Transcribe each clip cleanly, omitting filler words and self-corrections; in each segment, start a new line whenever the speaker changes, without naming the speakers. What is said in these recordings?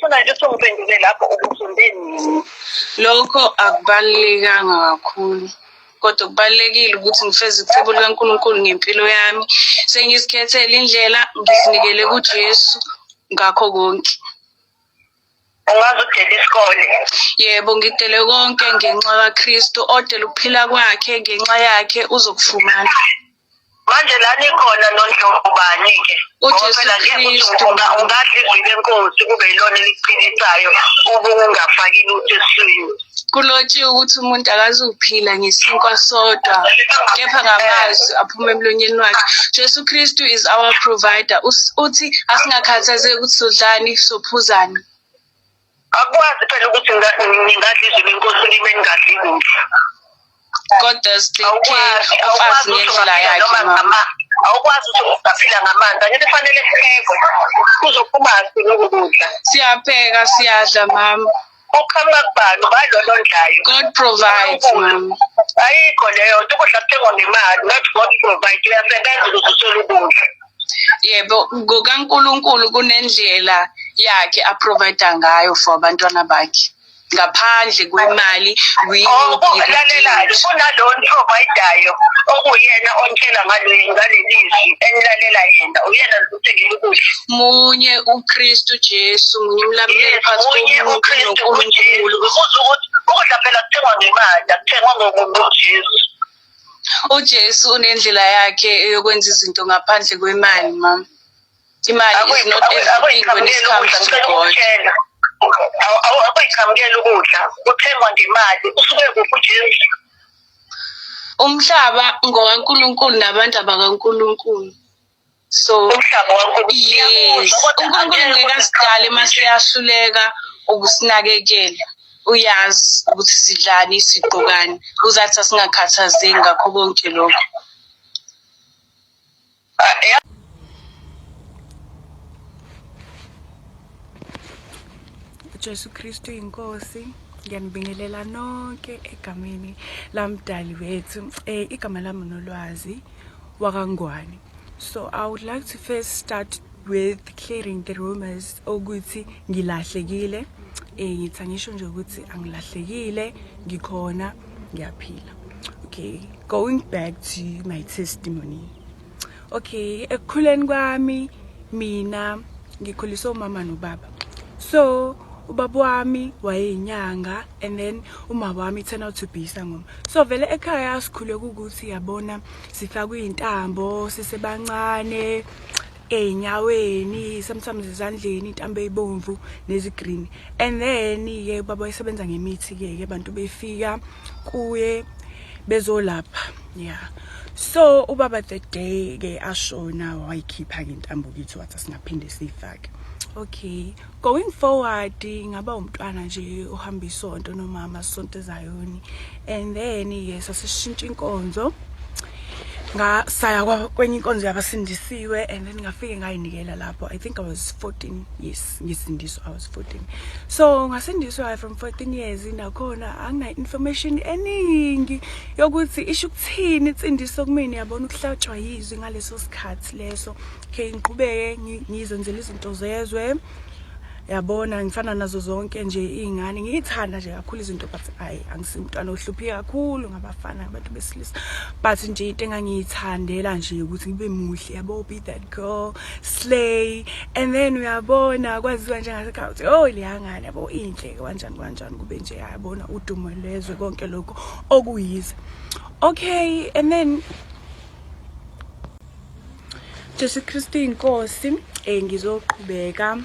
ngifuna nje usungiphendule lapho ukufunde nini.
Lokho akubalekanga kakhulu. Kodwa kubalekile ukuthi ngifeze icebo likaNkulunkulu ngempilo yami. Sengisikhethele indlela ngizinikele kuJesu ngakho konke.
Ungaze udele isikole.
Yebo, ngidele konke ngenxa kaKristu, odela ukuphila kwakhe ngenxa yakhe uzokufumana.
Manje lana ikhona nondlobani-ke.
uJesu Kristu
ungadla izwi lenkosi kube yilona elikuphilisayo ube ungafaki lutho esiswini.
Kulotshiwe ukuthi umuntu akazuphila ngesinkwa sodwa kepha ngamazwi aphuma emlonyeni wakhe. Jesu Kristu is our provider. Uthi asingakhathazeki ukuthi sodlani sophuzani.
Akwazi phela ukuthi ngingadla izwi lenkosi libe ningadli kudla.
God does take care of us ngendlela yakhe mama.
Awukwazi ukuthi ungaphila ngamandla. Nje kufanele siphekwe. Kuzophuma lokudla.
Siyapheka, siyadla mama.
Ukhamba kubani balolo ondlayo.
God provides mama.
Ayikho leyo nto ukudla kuthengwa ngemali. Not God provide. Uyasebenza ukuthi uthole ukudla.
Yebo, ngokaNkulunkulu kunendlela yakhe aprovide ngayo for abantwana bakhe. Ngaphandle kwemali
lalela kunalona providayo okuyena ontshela ngalelizwi enilalela yena uyena uthengile ukudla.
Munye uKristu Jesu, munye umlamuleli phakathi komuntu noNkulunkulu.
Ukuthi ukudla phela kuthengwa ngemali, akuthengwa ngoJesu.
uJesu unendlela yakhe yokwenza izinto ngaphandle kwemali mama. Imali is not everything when it comes to God.
Awuyiqhamukela ukudla uthengwa ngemali usuke kuphi uJesu.
Umhlaba ngokaNkulunkulu nabantu abakaNkulunkulu. So yes, uNkulunkulu ngekasidale masiyahluleka ukusinakekela. Uyazi ukuthi sidlani sigqokani. Uzathi asingakhathazeki ngakho konke lokho.
Jesu Kristu inkosi, ngiyanibingelela nonke egameni lamdali wethu. Igama lami nolwazi wakangwani. So I would like to first start with clearing the rumors ukuthi ngilahlekile. Ngithi ngisho nje ukuthi angilahlekile, ngikhona, ngiyaphila. Okay, going back to my testimony. Okay, ekukhuleni kwami mina ngikhuliswe umama nobaba. So ubaba wami wayeyinyanga and then umama wami turned out to be isangoma. So vele ekhaya sikhule ukuthi yabona sifakwe intambo sisebancane enyaweni sometimes ezandleni intambo ebomvu nezigreen. And then ke baba wayesebenza ngemithi ke abantu befika kuye bezolapha. Yeah. So ubaba the day ke ashona wayikhipha intambo kithi wathi singaphinde sifake. Okay, going forward ngaba umntwana nje ohamba isonto nomama sonto ezayoni. And then yes asishintsha inkonzo ngasaya kwenye inkonzo yabasindisiwe and then ngafike ngayinikela lapho. I think I was 14. Yes, ngisindiswa I was 14. So ngasindiswa from 14 years nakhona angina information eningi yokuthi isho ukuthini insindiso kumina yabona ukuhlatshwa yizwi ngaleso sikhathi leso. Okay, ngiqhubeke ngizenzela izinto zezwe. Yabona ngifana nazo zonke nje izingane ngiyithanda nje kakhulu izinto but angisimntwana ohluphi kakhulu ngabafana abantu besilisa but nje into engangiyithandela nje ukuthi ngibe muhle yabo be that girl slay and then uyabona kwaziwa njengasekhaya oh liyangane yabo inhle kanjani kube nje yabona udumo lezwe konke lokho okuyize. Okay, and then Jesu Kristu inkosi ngizoqhubeka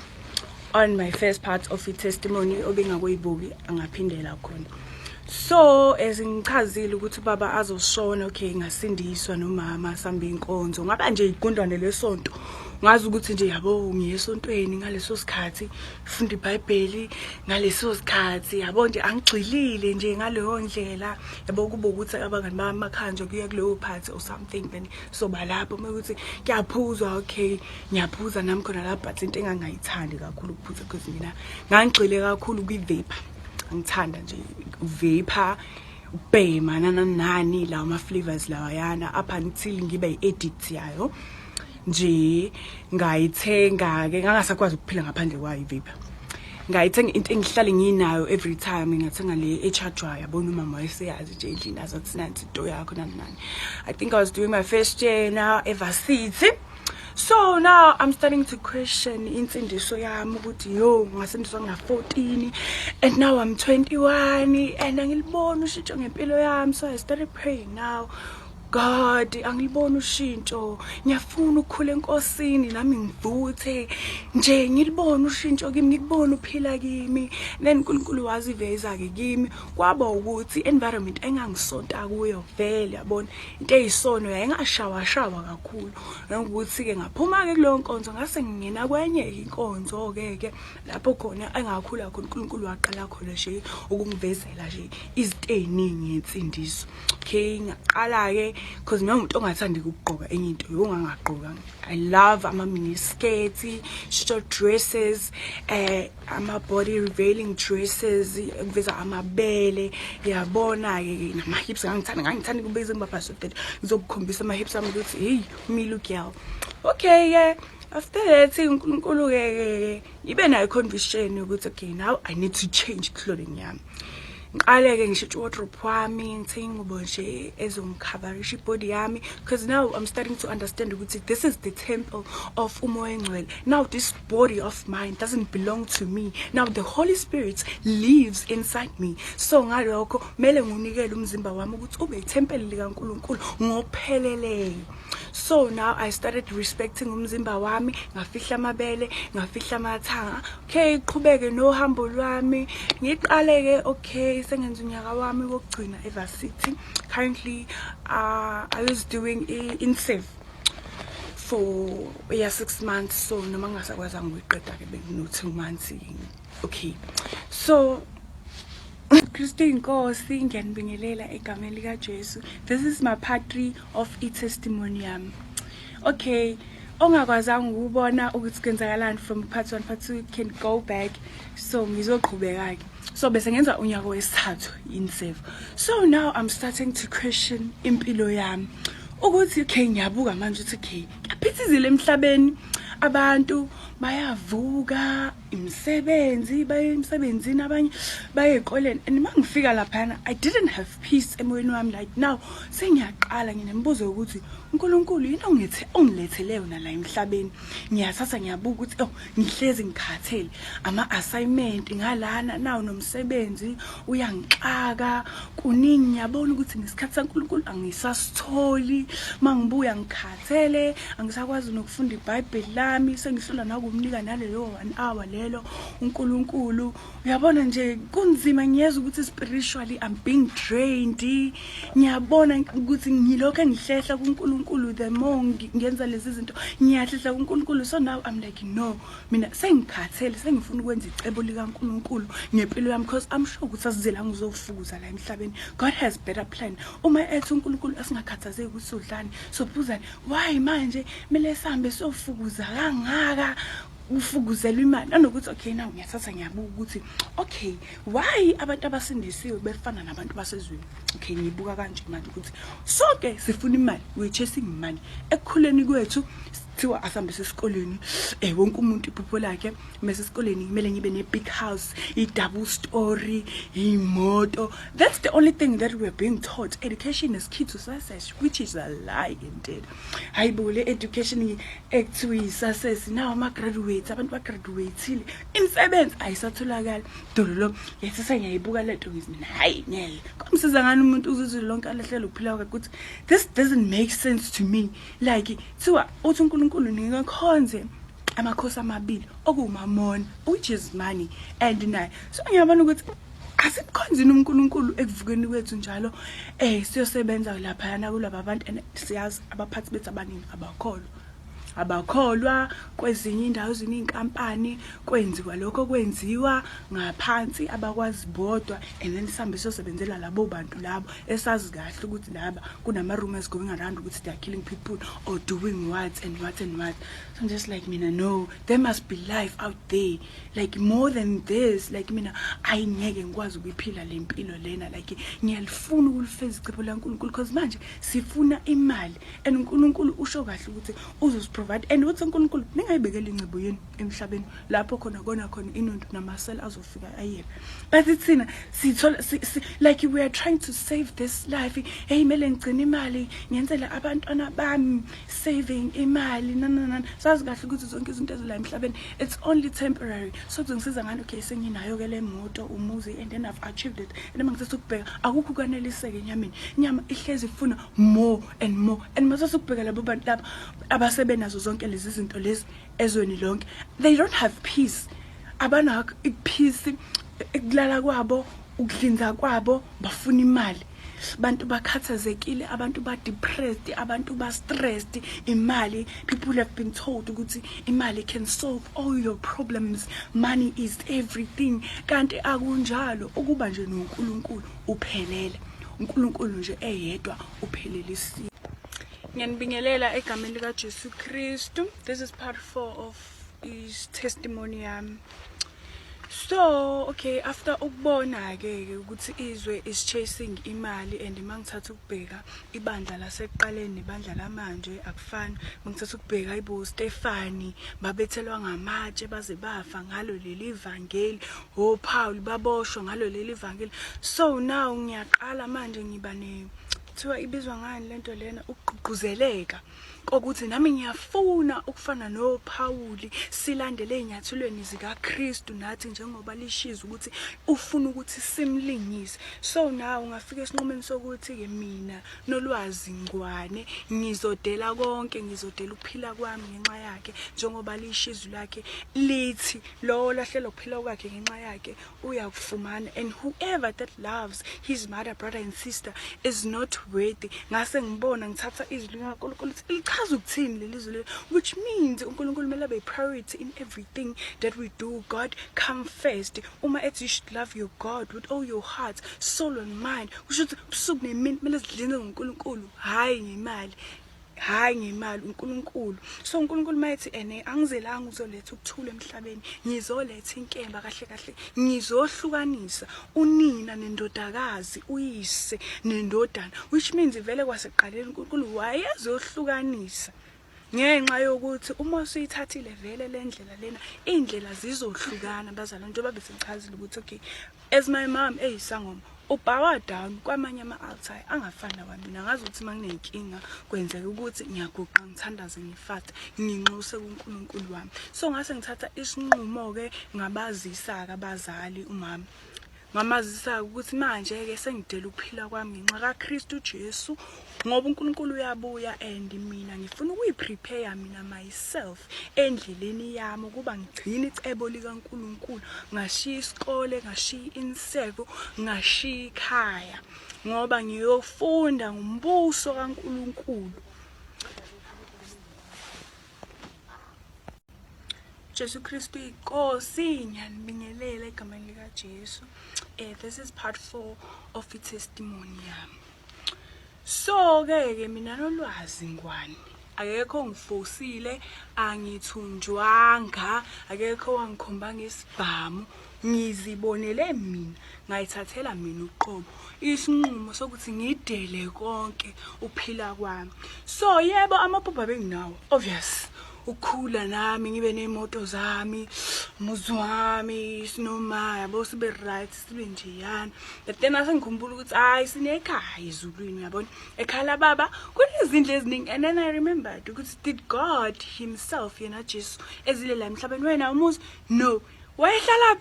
on my first part of the testimony obingakuyibuki angaphindela khona. So ezingichazile ukuthi baba azoshona okay ngasindiswa nomama samba inkonzo ngaba nje igundwane lesonto ngazi ukuthi nje yabo ngiyesontweni ngaleso sikhathi funda iBhayibheli ngaleso sikhathi yabo nje angigcilile nje ngaleyo ndlela yabo kuba ukuthi abangani bami makhanje kuya kuleyo party or something then so balapho ukuthi kuyaphuzwa okay ngiyaphuza nami khona lapha but into engangayithandi kakhulu ukuphuza because mina ngangigcile kakhulu kwi-vapor. Ngithanda nje vapor ubhema nani lawa ama flavors lawa yana up until ngibe i-addict yayo nje ngayithenga ke ngangasakwazi ukuphila ngaphandle kwayo vapor ngayithenga into engihlale nginayo every time. Ngathenga le echargewayo, yabona umama wayeseyazi nje endlini azathi nansi into yakho nani. I think I was doing my first year now eVarsity. So now I'm starting to question insindiso yami ukuthi yo ngasindiswa nga14 and now I'm 21 and angilibona ushintsho ngempilo yami. So I started praying now, God, angilibona ushintsho, ngiyafuna ukukhula enkosini nami ngivuthe nje ngilibona ushintsho kimi, ngikubona uphila kimi. Then uNkulunkulu waziveza ke kimi kwaba ukuthi environment engangisonta kuyo vele, yabona into eyisono yayingashawa kakhulu. Ngokuthi ke ngaphuma ke kulo nkonzo ngase ngingena kwenye inkonzo ke lapho khona engakhula khona uNkulunkulu waqala khona nje ukungivezela nje izinto eziningi insindiso. Okay, ngaqala ke because ngiyomuntu ongathandi ukugqoka enye into ongangagqoka. I love ama mini skirts, short dresses, ama body revealing dresses, ngiveza amabele, yabona ke nama hips ngangithanda kubeze ngibaphaso that ngizokukhombisa ama hips ami ukuthi hey me look girl. Okay, yeah. After that, uNkulunkulu ke ibe nayo conviction ukuthi okay now I need to change clothing yami. Ngqale ke ngisho wardrobe wami ngithenga ingubo nje ezongikhabarisha ibody yami, because now I'm starting to understand ukuthi this is the temple of umoya engcwele. Now this body of mine doesn't belong to me. Now the Holy Spirit lives inside me. So ngalokho mele ngunikele umzimba wami ukuthi ube itempele likaNkulunkulu ngopheleleyo. So now I started respecting umzimba wami, ngafihla amabele, ngafihla amathanga. Okay, qhubeke nohambo lwami. Ngiqale ke okay sengenza unyaka wami wokugcina eVarsity. Currently I was doing in-save for 6 months, so noma ngasakwazi ngiqeda ke bengino 2 months. Okay, so Kristu inkosi ngiyanibingelela egameni lika Jesu. This is my part 3 of testimony yami. Okay, ongakwazanga ukubona ukuthi kwenzakalani from part 1 part 2 you can go back. So ngizoqhubeka ke. So bese ngenza unyaka wesithathu in-save. So now I'm starting to question impilo yami. Ukuthi okay ngiyabuka manje ukuthi okay kuyaphithizile emhlabeni, abantu bayavuka imisebenzi baye emsebenzini, abanye baye ekoleni, and mangifika lapha I didn't have peace emoyeni wami. Like now sengiyaqala nginembuzo ukuthi uNkulunkulu yini ongilethele yona la emhlabeni. Ngiyathatha ngiyabuka ukuthi oh ngihlezi ngikhathele ama assignment ngalana nawo nomsebenzi uyangixaka kuningi. Ngiyabona ukuthi ngesikhathi saNkulunkulu angisasitholi, mangibuya ngikhathele, angisakwazi nokufunda iBhayibheli lami, sengihlula nakumnika nalelo 1 hour lelo uNkulunkulu. Uyabona nje kunzima, ngiyeza ukuthi spiritually I'm being drained. Ngiyabona ukuthi ngilokho engihlehla kuNkulunkulu, the more ngenza lezi zinto ngiyahlehla kuNkulunkulu. So now I'm like no, mina sengikhathele, sengifuna ukwenza icebo likaNkulunkulu ngempilo yami, because I'm sure ukuthi asizela ngizofukuza la emhlabeni. God has better plan. Uma ethi uNkulunkulu asingakhathazeki ukuthi udlani, so buzani why manje mele sihambe sofukuza kangaka ufukuzelwa imali. Nanokuthi okay now ngiyathatha ngiyabuka ukuthi okay why abantu abasindisiwe befana nabantu basezweni. Okay ngibuka kanje manje ukuthi sonke sifuna imali, we chasing money. Ekukhuleni kwethu thiwa asihambise esikoleni, wonke umuntu iphupho lakhe. Mase esikoleni kumele ngibe ne big house, I double story, imoto. That's the only thing that we're being taught. Education is key to success, which is a lie indeed. Hayibule education ekuthiwa success. Now ama graduates, abantu ba graduateile, imisebenzi ayisatholakala. Dololo yathi sengiyayibuka le nto ngithi hayi ngeke komsiza ngani umuntu uzizwe lonke alehlela ukuphila kwakhe ukuthi this doesn't make sense to me. Like thiwa uthi uNkulunkulu ningakhonze amakhosi amabili okumamona, which is money and naye. So ngiyabona ukuthi asikhonzini uNkulunkulu ekuvukeni kwethu njalo siyosebenza lapha yana kulabo abantu, and siyazi abaphathi bethu abaningi abakholwa kwezinye indawo ezininkampani kwenziwa lokho kwenziwa ngaphansi abakwazi bodwa, and then sihambe siyosebenzela labo bantu labo esazi kahle ukuthi laba kunama rumors going around ukuthi they are killing people or doing what and what and what. So I'm just like mina no, there must be life out there, like more than this. Like mina ayingeke ngikwazi ukuphila lempilo lena, like ngiyalifuna ukulifeza icebo laNkulunkulu because manje sifuna imali, and uNkulunkulu usho kahle ukuthi provide. And uthi uNkulunkulu ningayibekela ingcebo yenu emhlabeni lapho khona inonto namasela azofika ayebe. But ithina sithola like we are trying to save this life. Hey mele ngicina imali ngiyenzela abantwana bami, saving imali na sazi kahle ukuthi zonke izinto ezila emhlabeni it's only temporary. So kuzongisiza ngani okay senginayo ke le moto umuzi and then I've achieved it. And mangithatha ukubheka akukho kwaneliseke enyameni. Inyama ihlezi ifuna more and more. And mase ukubheka labo bantu laba abasebenazo zonke lezi zinto lezi ezweni lonke, they don't have peace. Abanakho ipeace ekulala kwabo, ukudlinza kwabo, bafuna imali. Bantu bakhathazekile, abantu ba depressed, abantu ba stressed. Imali, people have been told ukuthi imali can solve all your problems, money is everything. Kanti akunjalo, ukuba nje noNkulunkulu uphelele. uNkulunkulu nje eyedwa uphelelisi. Ngiyanibingelela egameni lika Jesu Kristu. This is part 4 of his testimony yami. So okay, after ukubona ke ukuthi izwe is chasing imali and mangithatha ukubheka ibandla laseqaleni nebandla lamanje akufani. Mangithatha ukubheka ibo Stefani babethelwa ngamatshe baze bafa ngalo leli ivangeli, Paul baboshwa ngalo leli ivangeli. So now ngiyaqala manje ngiba kuthiwa ibizwa ngani lento lena ukugqugquzeleka kokuthi nami ngiyafuna ukufana noPauli silandele einyathulweni zika Kristu nathi njengoba lishiza ukuthi ufuna ukuthi simlingise. So now ungafika esinqumeni sokuthi ke mina nolwazi ngwane ngizodela konke, ngizodela ukuphila kwami ngenxa yakhe njengoba lishizo lakhe lithi lo lahlelo ukuphila kwakhe ngenxa yakhe uyakufumana. And whoever that loves his mother, brother and sister is not worthy. Ngase ngibona ngithatha izwi likaNkulunkulu lichaza ukuthini lelizwe le, which means uNkulunkulu mele abe priority in everything that we do. God come first. Uma ethi you should love your God with all your heart, soul and mind. Kusho ukuthi ubusuku nemini mele sidlile ngoNkulunkulu, hayi ngemali. Hayi ngemali uNkulunkulu. So uNkulunkulu mayithi angizelanga uzoletha ukuthula emhlabeni, ngizoletha inkemba kahle kahle, ngizohlukanisa unina nendodakazi, uyise nendodana, which means vele kwaseqaleni uNkulunkulu wayezohlukanisa ngenxa yokuthi uma usuyithathile vele lendlela lena indlela zizohlukana bazalwane. Njengoba bese ngichazile ukuthi okay as my mom eyisangoma ubhawa down kwamanye ama-altar angafani nawamina. Ngazi ukuthi manginenkinga kwenzeka ukuthi ngiyaguqa ngithandaze ngifate nginxuse kuNkulunkulu wami. So ngase ngithatha isinqumo ke ngabazisa-ke abazali umama, ngamazisa ukuthi manje ke sengidela ukuphila kwami ngenxa kaKristu Jesu ngoba uNkulunkulu uyabuya and mina ngifuna ukuyiprepare mina myself endleleni yami ukuba ngigcine icebo likaNkulunkulu, ngashiya isikole, ngashiya inseko, ngashiya ikhaya ngoba ngiyofunda ngombuso kaNkulunkulu. Jesu Kristu inkosi, ngiyanibingelela egameni lika Jesu. This is part 4 of the testimony yami. So ke mina nolwazi ngwane, akekho ngifosile, angithunjwanga, akekho wangikhomba ngesibhamu, ngizibonele mina, ngayithathela mina uqobo isinqumo sokuthi ngidele konke uphila kwami. So yebo amaphupho benginawo obvious, ukhula nami ngibe nemoto zami, umuzi wami, sinomaya bosibe right sibe njeyana. But then asengikhumbula ukuthi hayi sinekhaya ezulwini, uyabona ekhala baba kunezindle eziningi. And then I remembered ukuthi did God himself yena Jesu ezile la emhlabeni wena umuzi? No, wayehlala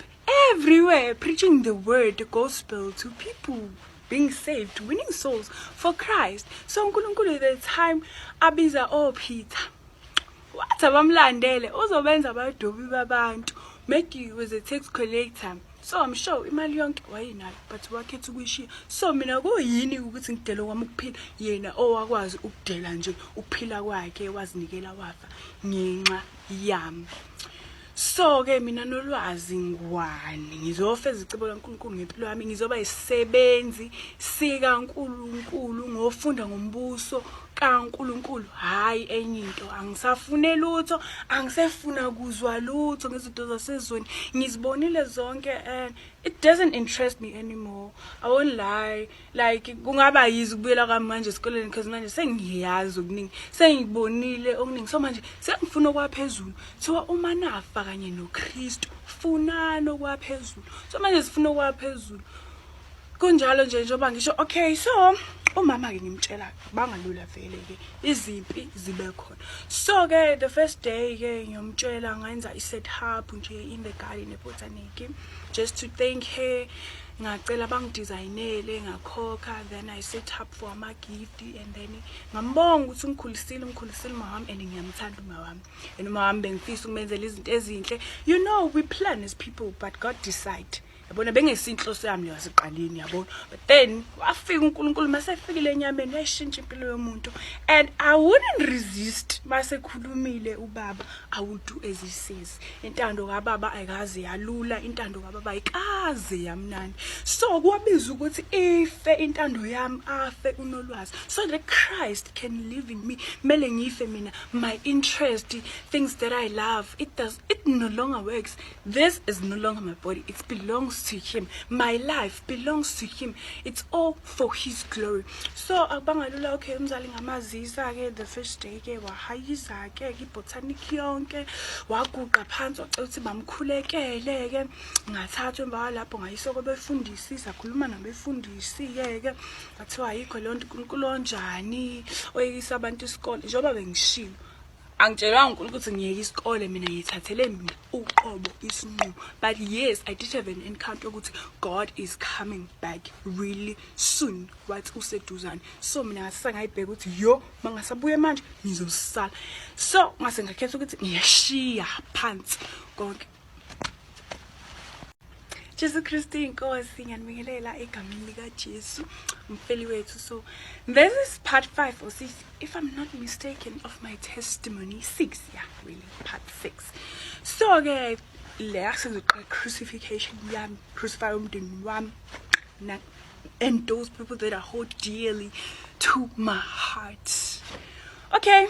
everywhere preaching the word, the gospel to people, being saved, winning souls for Christ. So uNkulunkulu at the time abiza Peter wathi abamlandele uzobenza abadobi babantu, make you as a tax collector. So I'm sure imali yonke wayinayo but wakhetha ukuyishiya. So mina kuyini ukuthi ngidele kwami ukuphila yena owakwazi ukudela nje ukuphila kwakhe wazinikela wafa ngenxa yami. So ke mina nolwazi ngwane ngizofeza icebo laNkulunkulu ngempilo yami, ngizoba isisebenzi sika uNkulunkulu ngofunda ngombuso kaNkulunkulu hayi enye into. Angisafune lutho, angisefuna kuzwa lutho ngezinto zasezweni. Ngizibonile zonke and it doesn't interest me anymore. I won't lie. Like kungaba yizi ukubuyela kwami manje esikoleni because manje sengiyazi okuningi. Sengibonile okuningi. So manje sengifuna okwaphezulu. Thiwa uma nafa kanye noKristu, funani okwaphezulu. So manje sifuna okwaphezulu. Kunjalo nje njengoba ngisho okay, so umama ke ngimtshela bangalula vele ke izimpi zibe khona. So ke the first day ke ngiyomtshela ngayenza i-setup nje in the garden eBotanic just to thank her. Ngacela bangidesignele ngakhokha, then I set up for ama gift and then ngambonga ukuthi ngikhulisile mama and ngiyamthanda mama and mama bengifisa ukumenzela izinto ezinhle. You know, we plan as people but God decide. Yabona bengesinhloso yami yasiqaleni yabona, but then wafika uNkulunkulu masefikile enyameni yashintsha impilo yomuntu and I wouldn't resist masekhulumile ubaba. I would do as he says. Intando kaBaba ayikaze yalula, intando kaBaba ayikaze yamnandi. So kuwabiza ukuthi ife intando yami afe uNolwazi so that Christ can live in me. Mele ngife mina, my interest, things that I love, it no longer works. This is no longer my body, it belongs to him. My life belongs to him. It's all for his glory. So abangalula okay umzali ngamazisa ke the first day ke wahayiza ke iBotanic yonke waguqa phansi wacela ukuthi bamkhulekele ke ngathathwa emba lapho ngayisoko befundisi sakhuluma nabefundisi ke bathiwa ayikho lonto uNkulunkulu onjani oyikisa abantu isikole njengoba bengishilo. Angitshelanga uNkulunkulu ukuthi ngiyeke isikole mina ngithathele mina uqobo isinqumo. But yes, I did have an encounter ukuthi God is coming back really soon. Wathi useduzane. So mina ngase ngayibheka ukuthi yo mangasabuye manje ngizosala. So ngase ngakhetha ukuthi ngiyashiya phansi konke. Jesu Kristu inkosi ngiyanibingelela egameni lika Jesu umfeli wethu. So this is part 5 or 6 if I'm not mistaken of my testimony. 6, yeah, really part 6. So ke le sizoqala crucifixion yami, crucify umndeni wami and those people that I hold dearly to my heart. Okay.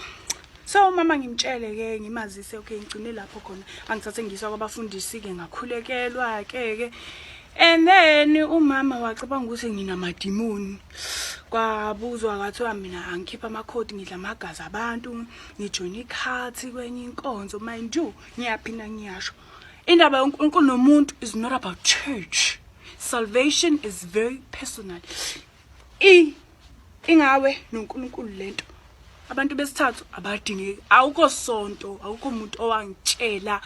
So mama ngimtshele ke ngimazise okay ngicine lapho khona angithathe ngiyiswa kwabafundisi ke ngakhulekelwa ke and then umama wacabanga ukuthi nginamadimoni kwabuzwa kwathiwa mina angikhipha amakhodi ngidla amagazi abantu ngijoin ikhathi kwenye inkonzo mind you ngiyaphinda ngiyasho indaba yoNkulunkulu nomuntu is not about church. Salvation is very personal. Ingawe noNkulunkulu lento abantu besithathu abadingeki, awukho sonto, awukho umuntu owangitshela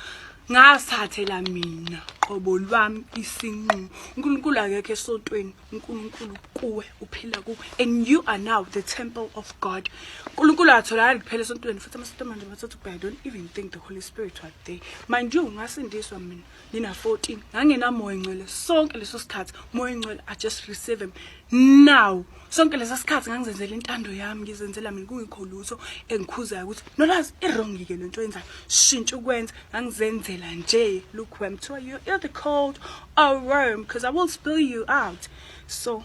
ngasathathela mina qobo lwami isinqumo. uNkulunkulu akekho esontweni, uNkulunkulu kuwe uphila kuwe and you are now the temple of God. uNkulunkulu atholakala kuphela esontweni futhi amasonto manje bathathu I don't even think the Holy Spirit was there. Mind you ngasindiswa mina nina 14 ngangena moya ngcwele sonke leso sikhathi moya ngcwele I just receive him now. Sonke leso sikhathi ngangizenzela intando yami ngizenzela mina kungikho lutho engikhuzayo ukuthi nolazi irong ke lento yenzayo shintsha ukwenza ngangizenzela nje. Look where I'm telling you, you're the cold or worm because I will spill you out. So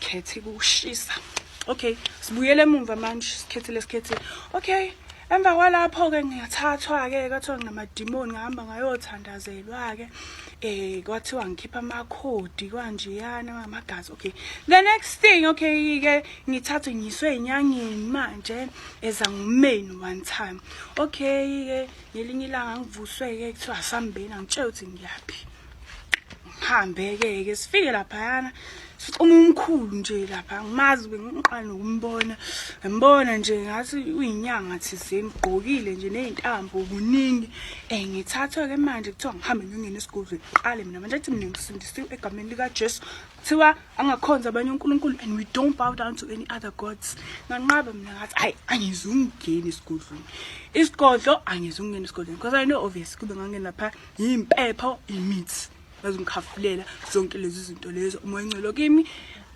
khethe kushisa. Okay, sibuyele emumva manje sikhethe. Okay, emva kwalapho ke ngiyathathwa ke kwathiwa nginamadimoni ngihamba ngayothandazelwa ke kwathiwa ngikhipha amakhodi kanjeyana amagazi. Okay, the next thing okay ke ngithathwe ngiyiswe enyangeni manje eza ngumeni one time. Okay ke ngelinye ilanga ngivuswe ke kuthiwa sambeni ngitshela ukuthi ngiyaphi hambe ke sifike lapha yana umkhulu nje lapha ngimazi bengiqala nokumbona ngibona nje ngathi uyinyanga thizeni gqokile nje nezintambo kuningi ngithathwa ke manje kuthiwa ngihambe ngiyongena esigodlweni qale mina manje athi mina ngisindisiwe egameni lika Jesu kuthiwa angakhonza abanye uNkulunkulu and we don't bow down to any other gods. Nganqaba mina ngathi hayi angizungena esigodlweni isigodlo angizungena esigodlweni because I know obviously kube ngangena lapha impepho imithi bazongikhafulela zonke lezi zinto lezo umoya ngcwele kimi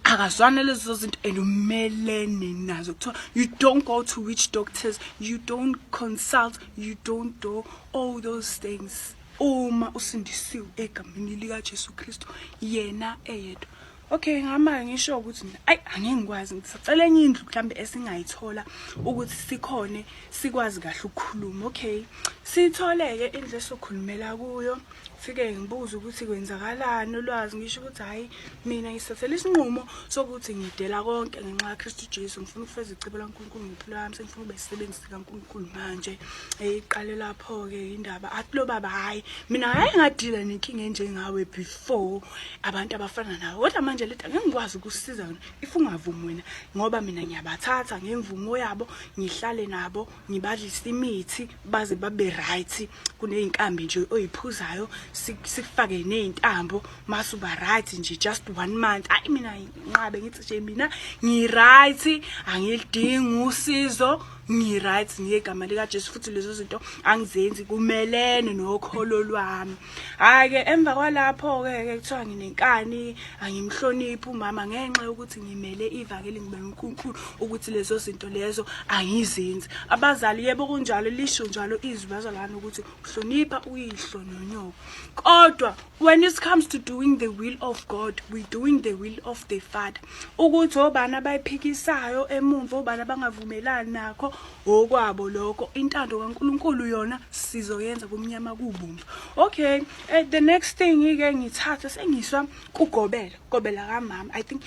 akazwana lezo zinto elumelene nazo kuthiwa you don't go to witch doctors, you don't consult, you don't do all those things uma usindisiwe egameni lika Jesu Kristu yena eyedwa. Okay, ngama ngisho ukuthi ayi angeke ngikwazi ngisacela enye indlu mhlambe esingayithola ukuthi sikhone sikwazi kahle ukukhuluma. Okay, sitholeke indlu esokhulumela kuyo. Fike ngibuza ukuthi kwenzakalani ulwazi ngisho ukuthi hayi mina ngisathela isinqumo sokuthi ngidela konke ngenxa kaKristu Jesu ngifuna ukufeza icebo laNkulunkulu ngiphilo lami sengifuna ube isebenzisi kaNkulunkulu manje iqale lapho ke indaba athi lo baba hayi mina hayi ngadila nenkinga enjengawe before abantu abafana nawe kodwa manje lethu angeke ngikwazi ukusiza wena if ungavumi wena ngoba mina ngiyabathatha ngemvumo yabo ngihlale nabo ngibadlisa imithi baze babe right kuneyinkambi nje oyiphuzayo sikufake nezintambo masuba right nje just 1 month ayi mina nqabe ngithi nje mina ngi-right angilidingi usizo ngi-right ngegama lika Jesu futhi lezo zinto angizenzi kumelene nokholo lwami. Hayi ke emva kwalapho ke kuthiwa nginenkani angimhloniphi umama ngenxa yokuthi ngimele ivangeli ngibe uNkulunkulu ukuthi lezo zinto lezo angizenzi. Abazali yebo kunjalo lisho njalo izwi bazalana ukuthi uhlonipha uyihlo nonyoko. Kodwa when it comes to doing the will of God, we doing the will of the Father. Ukuthi obana bayiphikisayo emumva obana bangavumelani nakho okwabo lokho intando kaNkulunkulu yona sizoyenza kumnyama kubumva. Okay, the next thing ke ngithatha sengiswa kugobela kamama. I think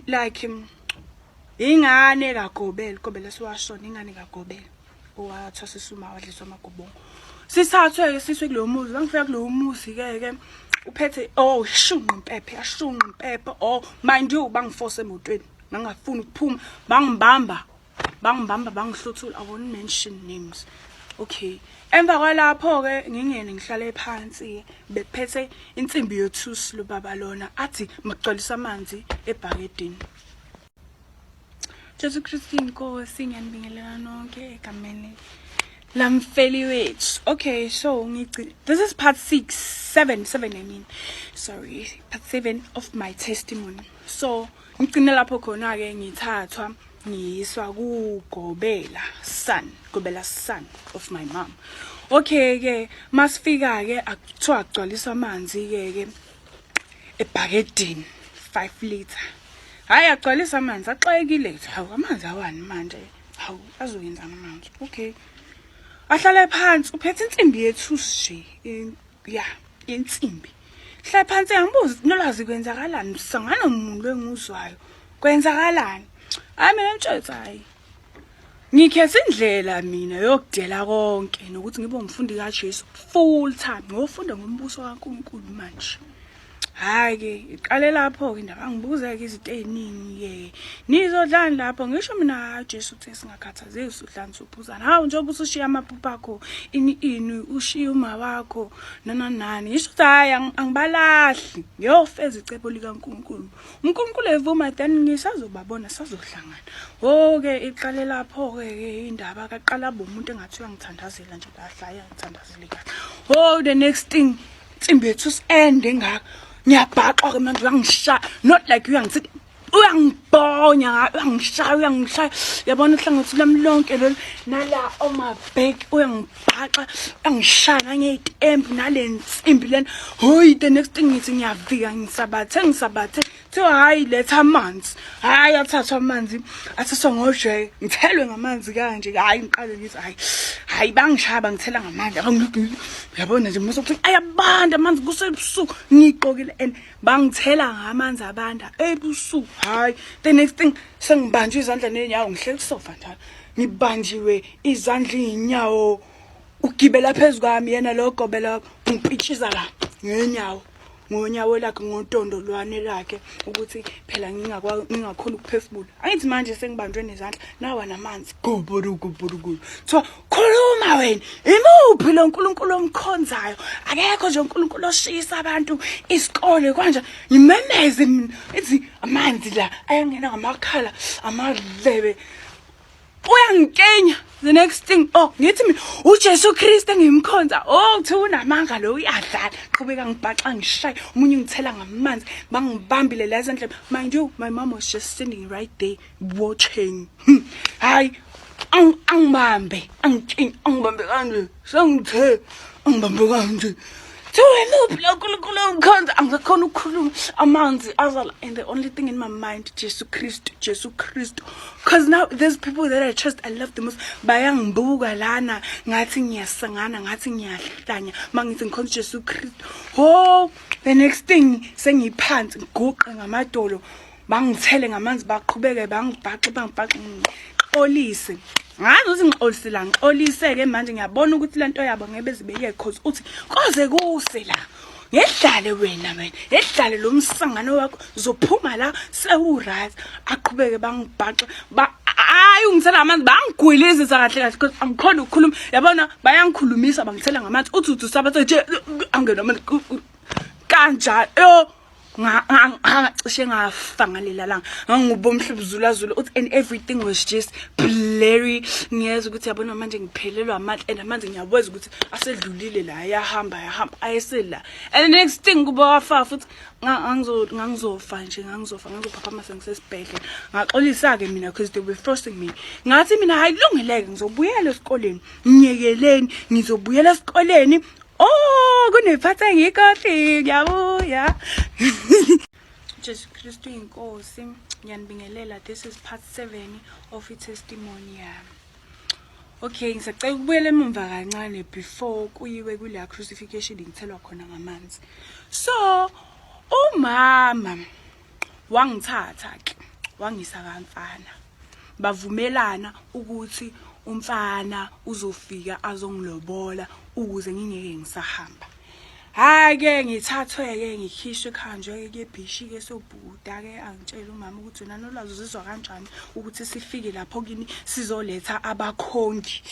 like ingane kaGobela siwashona ingane kaGobela owathwa sisuma wadliswa amagobongo. Sithathwe siswe kulo muzi bangifika kulo muzi ke uphethe shunqa impephe mind you bangiforce emotweni ngangafuni ukuphuma bangibamba bangihluthula. I won't mention names. Okay, emva kwalapho ke ngingene ngihlale phansi bephethe insimbi yothusi lo baba lona athi makugcwalisa amanzi ebhakedini. Jesu Kristu inkosi ngiyanibingelela nonke egameni lamfeli wethu. Okay, so this is part 7 I mean. Sorry, part 7 of my testimony. So ngigcine lapho khona ke ngithathwa ngiyiswa kuGobela son of my mom. Okay ke masifika ke akuthiwa agcwalisa amanzi ke ebhakedini 5 liter. Hayi agcwalisa amanzi axekile. Hawu amanzi awani manje? Hawu azoyenza amanzi. Okay. Ahlala phansi uphethe insimbi yethusi nje insimbi. Hlala phansi ngibuza nolazi kwenzakalani sangana umuntu enguzwayo. Kwenzakalani? Mina ngitshela hayi. Ngikhetha indlela mina yokudela konke nokuthi ngibe umfundi kaJesu full time ngofunda ngombuso kaNkulunkulu manje. Hayi ke iqale lapho ke indaba ngibuza ke izinto eziningi nizodlani lapho ngisho mina Jesu uthi singakhathazeki usudlani sophuzana. Hawu njengoba usushiya amaphupho akho ini ushiya uma wakho nani ngisho ukuthi hayi angibalahli ngiyofeza icebo lika uNkulunkulu. uNkulunkulu evuma then ngisazobabona sazohlangana. Okay iqale lapho ke indaba kaqala bomuntu engathiwa ngithandazela nje lahlaya ngithandazeli kahle. The next thing insimbi yethu sende ngaka ngiyabhaxa ke manje uyangishaya not like uyangithi uyangibhonya uyangishaya yabona uhlangothi lami lonke lo nala on my back uyangibhaxa uyangishaya ngeyitembu nalensimbi lena. The next thing ngithi ngiyavika ngisabathe thiwa hayi letha amanzi. Hayi athathwa amanzi athathwa ngoje ngithelwe ngamanzi kanje hayi ngiqale ngithi hayi bangishaya bangithela ngamanzi yabona nje musokuthi ayabanda amanzi kusebusuku ngiqokile and bangithela ngamanzi abanda ebusuku. Hayi the next thing sengibanjwe izandla nenyawo ngihleli kusofa njalo ngibanjiwe izandla inyawo ugibela phezulu kwami yena lo Gobela ngipitshisa la ngonyawo lakhe ngotondo lwane lakhe ukuthi phela ngingakhona ukuphefumula. Angithi manje sengibanjwe nezandla nawa namanzi goburu so khuluma wena imuphi lo uNkulunkulu omkhonzayo akekho nje uNkulunkulu oshisa abantu isikole kanje ngimemeze mina ithi amanzi la ayangena ngamakhala amadlebe uyangikenya. The next thing ngithi mina uJesu Kristu engimkhonza kuthi unamanga lo uyadlala qhubeka ngibhaxa ngishaya umunye ngithela ngamanzi bangibambile la ezandleni. Mind you my mom was just standing right there watching. Hayi angibambe kanje sengithe angibambe kanje angikhona ukukhuluma amanzi azala, and the only thing in my mind, Jesu Christ. Because now there's people that I love the most. Bayangibuka lana ngathi ngiyasangana, ngathi ngiyahlanya mangithi ngikhona Jesu Christ. Oh, the next thing sengiphansi ngiguqe ngamadolo, bangithele ngamanzi baqhubeke bangibhaxe olise. Ngazi ukuthi ngixolise la, ngixolise-ke manje ngiyabona ukuthi lento yabo ngeke bezibeke cause uthi koze kuse la. Ngehlale wena, ngehlale lo msangano wakho uzophuma la sewu-right. Aqhubeke bangibhaxe hayi ungithela ngamanzi bangigwilizisa kahle because angikhona ukukhuluma. Yabona bayangikhulumisa bangithela ngamanzi uthi sabathe nje angena amanzi kanjalo. Cishe ngafangalela la ngangubomhlubuzulazulu and everything was just blurry. Ngiyeza ukuthi yabona manje ngiphelelwa amanzi and amanzi ngiyabona ukuthi asedlulile la ayahamba ayesela. And the next thing kuba wafa futhi ngangizofa ngazophapha sengisesibhedlela. Ngaxolisa ke mina because they were forcing me. Ngathi mina hayi kulungeleke ngizobuyela esikoleni. Ngiyekeleni ngizobuyela esikoleni. Oh, kunephatha ngikahle ngiyabuya. Jesu Kristu inkosi, ngiyanibingelela. This is part 7 of i-testimony yami. Okay, ngisacela ukubuyela emumva kancane before kuyiwe kule crucifixion ngithelwa khona ngamanzi. So, umama wangithatha ke, wangisa kamfana. Bavumelana ukuthi umfana uzofika azongilobola ukuze ngingeke ngisahamba. Hayi ke ngithathwe ke ngikhishwe khanjwe ke ebhishi ke sobhuda ke angitshela umama ukuthi wena nolwazi uzizwa kanjani ukuthi sifike lapho kini sizoletha abakhongi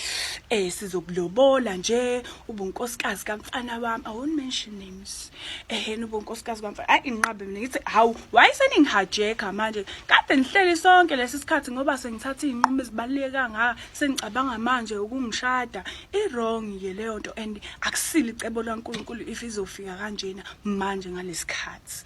sizokulobola nje ubunkosikazi kamfana wami. I won't mention names. Ubunkosikazi kamfana inqabe mina ngithi hawu wayeseningihajeka manje kade nihleli sonke lesi sikhathi ngoba sengithatha izinqumo ezibaluleke kangaka sengicabanga manje ukungishada. I-wrong ke leyo nto and akusile icebo laNkulunkulu if izofika kanjena manje ngalesikhathi.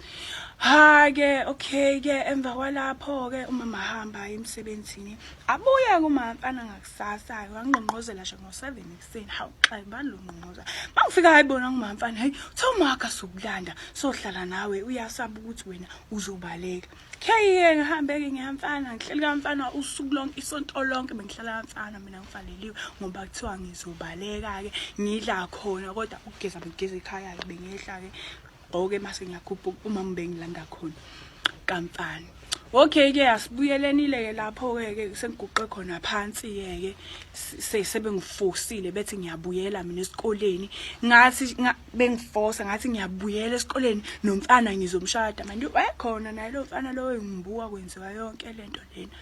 Ha ke okay ke emva kwalapho ke umama hamba emsebenzini abuya kumamfana ngakusasa wangqonqozela nje ngo7 ekseni. Hawu xa ibani lo ngqonqoza mangifika hayibona ngumamfana hey Thomaka sokulanda sohlala nawe uyasaba ukuthi wena uzobaleka. Ke ngihambe ke ngiyamfana ngihleli kamfana usuku lonke isonto lonke bengihlala kamfana mina ngifaleliwe ngoba kuthiwa ngizobaleka ke ngidla khona kodwa ukugeza begeza ekhaya ke bengehla ke oke mase ngiyakhupha uma ngibengilanda khona kamfana. Okay ke asibuyelenile ke lapho ke sengiguqe khona phansi ke sebengifosile bethi ngiyabuyela mina esikoleni. Ngathi bengifosa ngathi ngiyabuyela esikoleni nomfana ngizomshada manje wayekhona naye lo mfana lo engibuka kwenziwa yonke lento lena.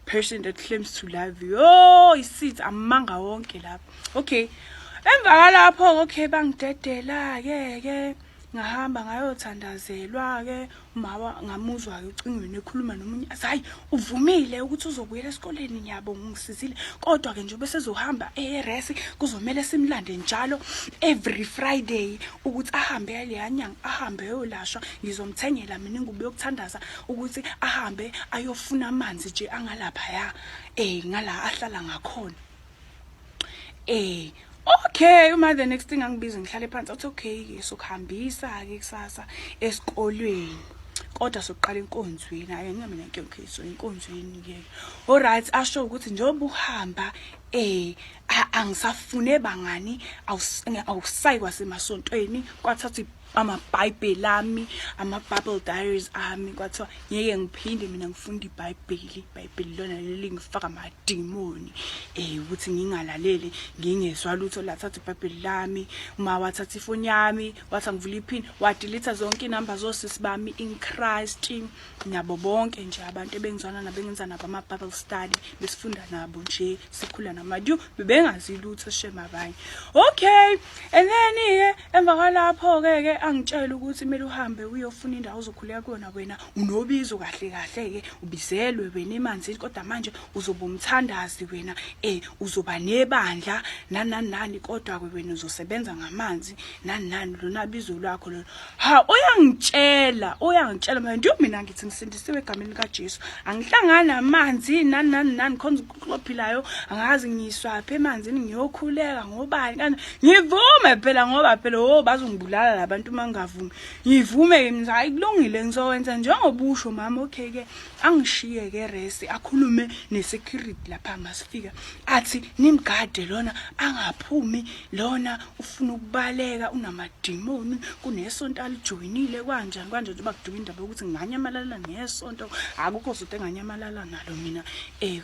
Person that claims to love you. Oh, isithi amanga wonke lapho. Okay. Emva lapho okay bangidedela ke ngahamba ngayothandazelwa ke umawa ngamuzwa ke ucingweni ekhuluma nomunye hayi uvumile ukuthi uzobuyela esikoleni ngiyabonga ungisizile kodwa ke nje bese zohamba eresi kuzomela simlande njalo every Friday ukuthi ahambe le nyanga ahambe yolashwa ngizomthengela mina ingubo yokuthandaza ukuthi ahambe ayofuna amanzi nje angalapha ya ngala ahlala ngakhona. Okay, uma the next thing angibiza ngihlale phansi athi okay ke sokuhambisa ke kusasa esikolweni kodwa sokuqala inkonzweni hayi mina ngiyokhiso inkonzweni ke. Alright asho ukuthi njengoba uhamba angisafune bangani awusayi kwasemasontweni kwathatha amaBhayibheli ami ama-Bible diaries ami kwathiwa ngeke ngiphinde mina ngifunda iBhayibheli lona leli ngifaka amadimoni ukuthi ngingalaleli ngingezwa lutho lathatha iBhayibheli lami uma wathatha ifoni yami wathi ngivula iphini wadelete zonke inamba zosisi bami in Christ nabo bonke nje abantu ebengizwana nabengenza nabo ama-Bible study besifunda nabo nje sikhula namadu bebengazi lutho shema abanye. Okay and then emva kwalapho ke angitshela ukuthi kumele uhambe uyofuna indawo ozokhuleka kuyona wena unobizo kahle kahle ke ubizelwe wena emanzini kodwa manje uzoba umthandazi wena uzoba nebandla nani kodwa wena uzosebenza ngamanzi nani lona bizo lakho lo uyangitshela manje ndio mina ngithi ngisindisiwe egameni lika Jesu angihlangana namanzi nani khonza ukuphilayo angazi ngiswaphe emanzini ngiyokhuleka ngobani kanti ngivume phela ngoba phela bazongibulala labantu mangavumi ngivume mina hayi kulungile ngizowenza njengobusho mama okay ke angishiye ke resi akhulume nesecurity lapha masifika athi nimgade lona angaphumi lona ufuna ukubaleka unamademoni kunesonto alijoinile kanjani njengoba kuduka indaba ukuthi nganyamalala nesonto akukho sonto enganyamalala nalo mina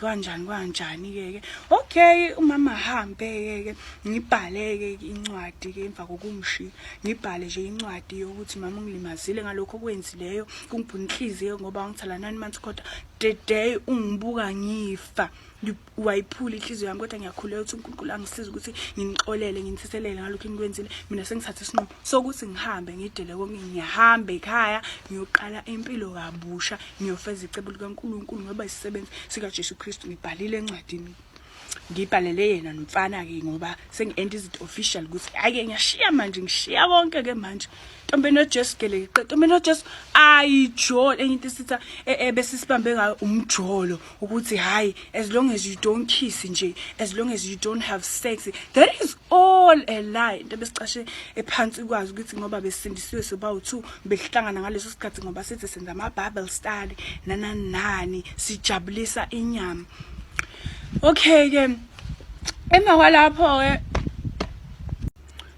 kanjani ke okay umama hambe ke ngibhaleke incwadi ke emva kokungishiya ngibhale nje incwadi yokuthi mama ungilimazile ngalokho okwenzileyo kungibhuna inhliziyo ngoba ngithala 9 months kodwa the day ungibuka ngifa wayiphula inhliziyo yami kodwa ngiyakhuleka ukuthi uNkulunkulu angisize ukuthi ngixolele nginthiselele ngalokho engikwenzile mina sengithatha isinqumo sokuthi ngihambe ngidele konke ngiyahamba ekhaya ngiyoqala impilo kabusha ngiyofeza icebo likaNkulunkulu ngoba isisebenzi sika Jesu Kristu ngibhalile encwadini ngibhalele yena nomfana ke ngoba sengi-end izinto official ukuthi ake ngiyashiya manje ngishiya konke ke manje Ntombi noJesu gele Ntombi noJesu ayijolo enye into sitha bese sibambe ngayo umjolo ukuthi hayi as long as you don't kiss nje as long as you don't have sex that is all a lie into besicashe ephansi kwazi ukuthi ngoba besindisiwe soba u2 behlangana ngaleso sikhathi ngoba sithi senza ama Bible study nani sijabulisa inyama. Okay ke emva kwalapho ke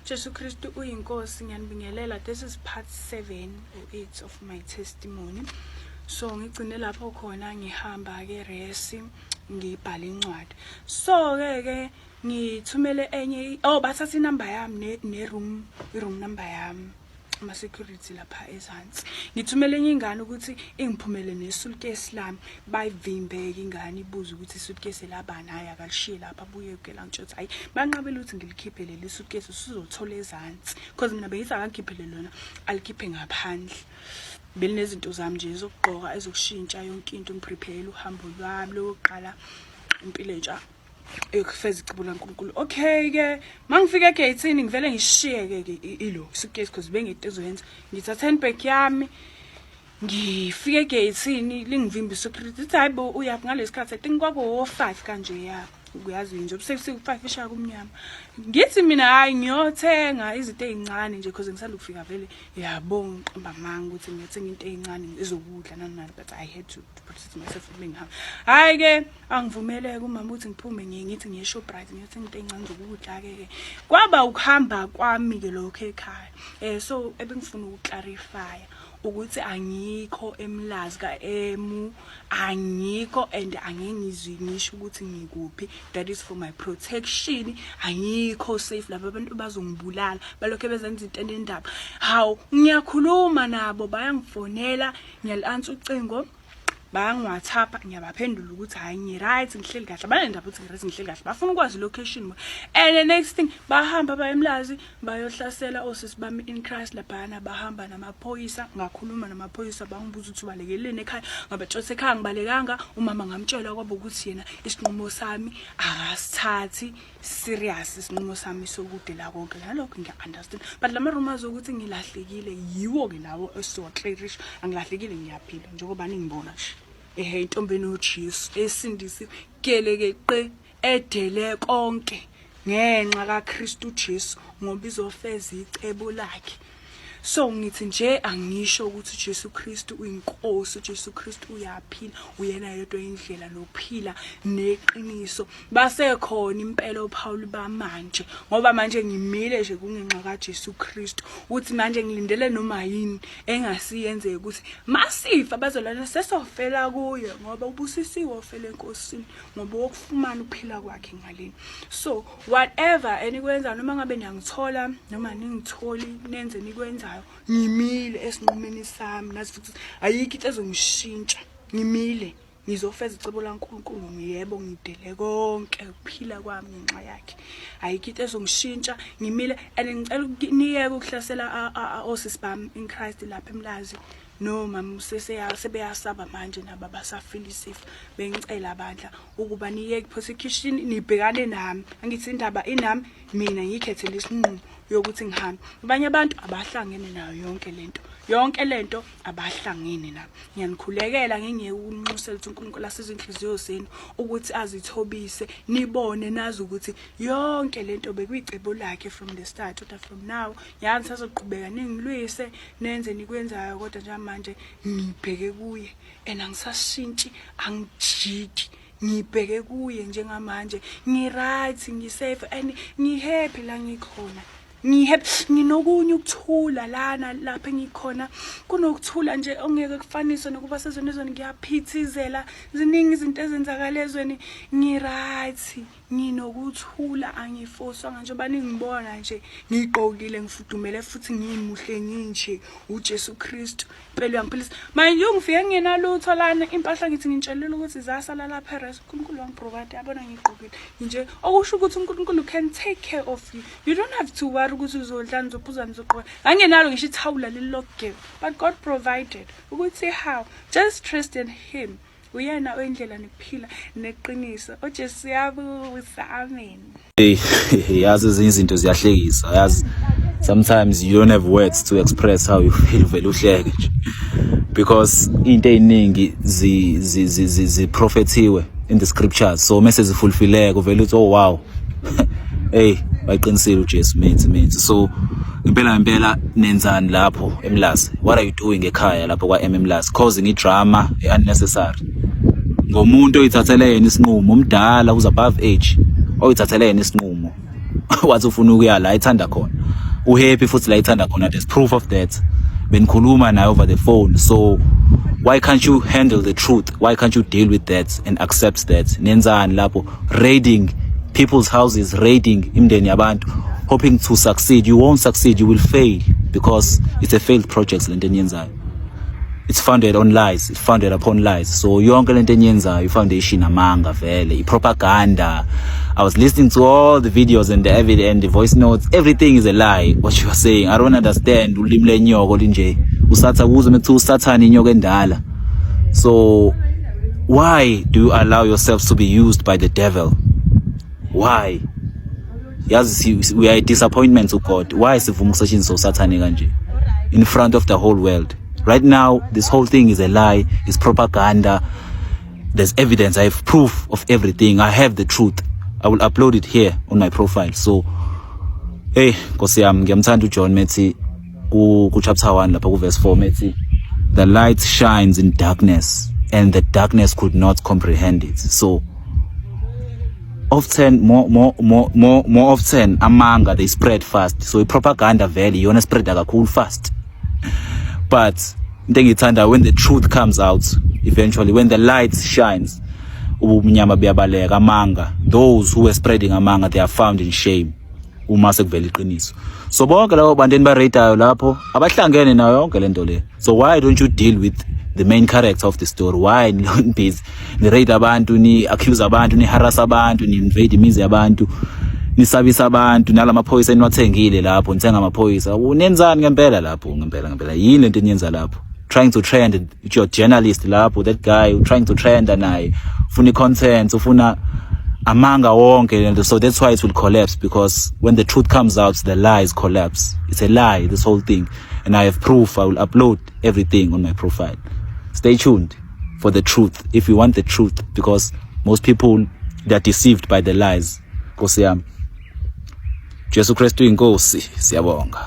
Jesu Kristu uyinkosi ngiyanibingelela. This is part 7 or 8 of my testimony. So ngigcine lapho khona ngihamba ke resi ngibhala incwadi. So ke ngithumele enye bathatha inamba yami room number yami ama security lapha ezansi. Ngithumele enye ingane ukuthi ingiphumele nesuitcase lami bayivimbe ingane ibuza ukuthi isuitcase labani hayi akalishiye lapha buye ukela ngitshothi hayi banqabela ukuthi ngilikhiphe leli suitcase usizothola ezansi because mina beyithi akangikhiphele lona alikhiphe ngaphandle. Belinezinto zami nje ezokugqoka ezokushintsha yonke into ngiprepare uhambo lwami lokuqala impilo entsha ekufeza icebo laNkulunkulu. Okay ke mangifika egate ngivele ngishiye ke ilo suitcase because benginto ezoyenza ngithatha handbag yami ngifike egate lingivimba security hayibo uyaphi ngalesikhathi I think kwabo 5 kanje ya uyazi nje ubusekusiku 5 ishaya kumnyama ngithi mina hayi ngiyothenga izinto ezincane nje because ngisanda ukufika vele yabonga nqamba manga ukuthi ngiyothenga into ezincane ezokudla nani but I had to protect myself ngihamba hayi ke angivumeleke umama uthi ngiphume ngithi ngiye Shoprite ngiyothenga into ezincane zokudla ke kwaba ukuhamba kwami ke lokho ekhaya so ebengifuna ukclarify ukuthi angikho emlazi kaEmu angikho and angengizwi ngisho ukuthi ngikuphi that is for my protection angikho safe lapha abantu bazongibulala balokho bezenza into endaba hawu ngiyakhuluma nabo bayangifonela ngiyali-answer ucingo bangiwhatsappa ngiyabaphendula ukuthi hayi ngi-right ngihleli kahle banendaba ukuthi ngi-right ngihleli kahle bafuna ukwazi location and the next thing bahamba bayemlazi bayohlasela osisi bami in Christ laphana bahamba namaphoyisa ngakhuluma namaphoyisa bangibuza ukuthi ubalekeleni ekhaya ngabatshothe ekhaya ngibalekanga umama ngamtshela kwabo ukuthi yena isinqumo sami akasithathi serious isinqumo sami sokude la konke nalokho ngiya-understand but lama rumors ukuthi ngilahlekile yiwo ke lawo esizoclarish angilahlekile ngiyaphila njengoba ningibona nje Ntombi noJesu esindisi gelekeqe edele konke ngenxa kaKristu Jesu ngoba izofeza icebo lakhe. So ngithi nje angisho ukuthi Jesu Kristu uyinkosi Jesu Kristu uyaphila uyena yedwa indlela nokuphila neqiniso basekhona impela uPaul bamanje ngoba manje ngimile nje kungenxa kaJesu Kristu uthi manje ngilindele noma yini engasiyenzeke ukuthi masifa bazolana sesofela kuye ngoba ubusisiwe ofela enkosini ngoba wokufumana ukuphila kwakhe ngaleni. So whatever enikwenza noma ngabe niyangithola noma ningitholi nenze nikwenza ngimile esinqumeni sami nazi futhi ayikho into ezongishintsha ngimile ngizofeza icebo laNkulunkulu yebo ngidele konke ukuphila kwami ngenxa yakhe ayikho into ezongishintsha ngimile and ngicela niyeke ukuhlasela osisi bami in Christ lapha eMlazi no mama sebeyasaba manje nabo basafila isifo bengicela abandla ukuba niyeke persecution nibhekane nami angithi indaba inami mina ngiyikhethele isinqumo yokuthi ngihambe abanye abantu abahlangene nayo yonke lento abahlangene nabo ngiyanikhulekela ngengeke unxusela ukuthi uNkulunkulu asizinhliziyo zenu ukuthi azithobise nibone nazi ukuthi yonke lento bekuyicebo lakhe from the start kodwa from now yani sazoqhubeka ningilwise nenze nikwenzayo kodwa njengamanje ngibheke kuye angisashintshi angijiki ngibheke kuye njengamanje ngiright ngisafe and ngihappy la ngikhona nginokunye ukuthula lana lapha engikhona kunokuthula nje ongeke kufaniswe nokuba sezonezweni ngiyaphithizela ziningi izinto ezenzakala ezweni ngiright nginokuthula angifoswa nje baningibona nje ngigqokile ngifudumele futhi ngimuhle nginje uJesu Kristu impela uyangiphilisa manje ungifike nginalutho lana impahla ngithi ngitshelela ukuthi zasala lapha eRest uNkulunkulu wangiprovide yabona ngigqokile nje okusho ukuthi uNkulunkulu can take care of you. You don't have to worry ukuthi uzodla nizophuza nizogqoka angenalo ngisho ithawula lilokugeva but God provided ukuthi how just trust in him uyena oyindlela nephila neqiniso oJesu yabusa amen.
Yazi ezinye izinto ziyahlekisa yazi sometimes you don't have words to express how you feel vele uhleke nje because into eziningi ziprofetiwe in the scriptures so mase zifulfilleke vele uthi oh wow hey bayiqinisile uJesu menzi so impela nenzani lapho eMlazi what are you doing ekhaya lapho kwa eMlazi causing idrama unnecessary ngomuntu oyithathele yena isinqumo umdala uza above age oyithathele yena isinqumo wathi ufuna ukuya la ithanda khona uhappy futhi la ithanda khona there's proof of that benikhuluma naye over the phone so why can't you handle the truth why can't you deal with that and accept that nenzani lapho raiding people's houses raiding imndeni yabantu hoping to succeed you won't succeed you will fail because it's a failed project lento eniyenzayo it's founded on lies it's founded upon lies so yonke lento eniyenzayo foundation amanga vele propaganda I was listening to all the videos and the evidence and the voice notes everything is a lie what you are saying I don't understand ulimi lenyoko linje usatha kuzo mekuthiwa usathana inyoko endala so why do you allow yourselves to be used by the devil why yes we are a disappointment to God why sivuma ukusetshenziswa usathane kanje in front of the whole world right now this whole thing is a lie it's propaganda there's evidence I have proof of everything I have the truth I will upload it here on my profile so hey Nkosi yami ngiyamthanda uJohn methi ku chapter 1 lapha ku verse 4 methi the light shines in darkness and the darkness could not comprehend it so often more often amanga they spread fast so propaganda vele yona spread kakhulu fast but into engithanda when the truth comes out eventually when the light shines ubumnyama buyabaleka amanga those who were spreading amanga they are found in shame uma sekuvela iqiniso so bonke labo bantu enibaradayo lapho abahlangene nayo yonke lento le so why don't you deal with the main character of the story why ni raid abantu ni accuse abantu ni harass abantu ni invade imizi yabantu nisabisa abantu nalamaphoyisa eniwathengile lapho nithenga amaphoyisa unenzani ngempela lapho ngempela yini lento eniyenza lapho trying to trend your journalist lapho that guy trying to trend naye ufuna content ufuna amanga wonke so that's why it will collapse because when the truth comes out the lies collapse it's a lie this whole thing and I have proof I will upload everything on my profile stay tuned for the truth if you want the truth because most people they are deceived by the lies Nkosi yami Jesu Kristu inkosi siyabonga.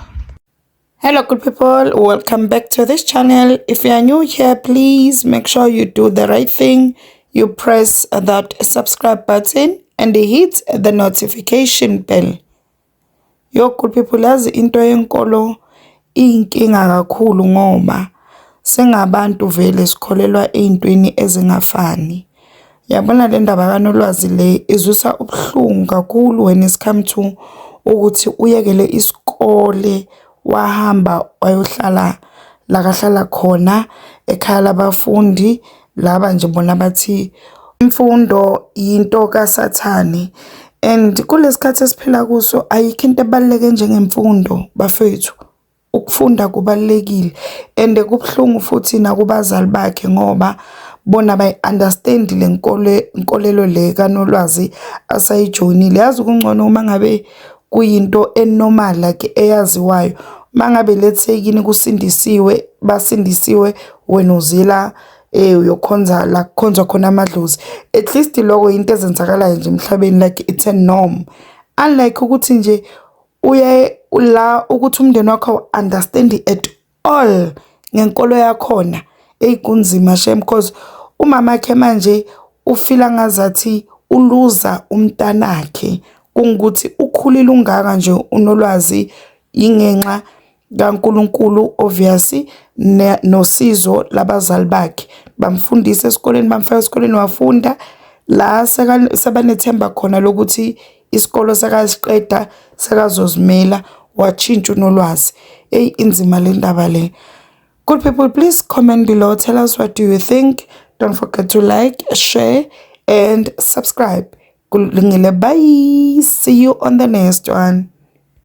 Hello good people, welcome back to this channel. If you are new here, please make sure you do the right thing. You press that subscribe button and hit the notification bell. Yo good people, yazi into yenkolo inkinga kakhulu ngoba sengabantu vele sikholelwa ezintweni ezingafani. Yabona le ndaba kaNolwazi le izusa ubuhlungu kakhulu when it come to ukuthi uyekele isikole wahamba wayohlala la kahlala khona ekhaya labafundi laba nje bona bathi imfundo into kaSathane. And kulesikhathi esiphila kuso ayikho into ebaluleke njengemfundo bafethu. Ukufunda kubalekile and kubhlungu futhi nakubazali bakhe ngoba bona bayi-understand le inkolelo le kaNolwazi asayijoyinile. Yazi kungcono uma ngabe kuyinto enormal like eyaziwayo. Mangabe let's say yini kusindisiwe basindisiwe wena uzila uyokhonza la kukhonzwa khona amadlozi. At least lokho into ezenzakalayo nje emhlabeni like it's a norm. Unlike ukuthi nje uye la ukuthi umndeni wakho understand at all ngenkolo yakhona eyikunzima shame because umama wakhe manje ufila ngazathi uluza umntanakhe kungukuthi ukhulile ungaka nje uNolwazi ingenxa kaNkulunkulu obviously nosizo labazali bakhe bamfundisa esikoleni bamfaka esikoleni wafunda la sebanethemba khona lokuthi isikolo sakasiqeda sakazozimela watshintsha uNolwazi. Inzima le ndaba le. Good people, please comment below. Tell us what do you think. Don't forget to like, share, and subscribe. Bye. See you on the next one.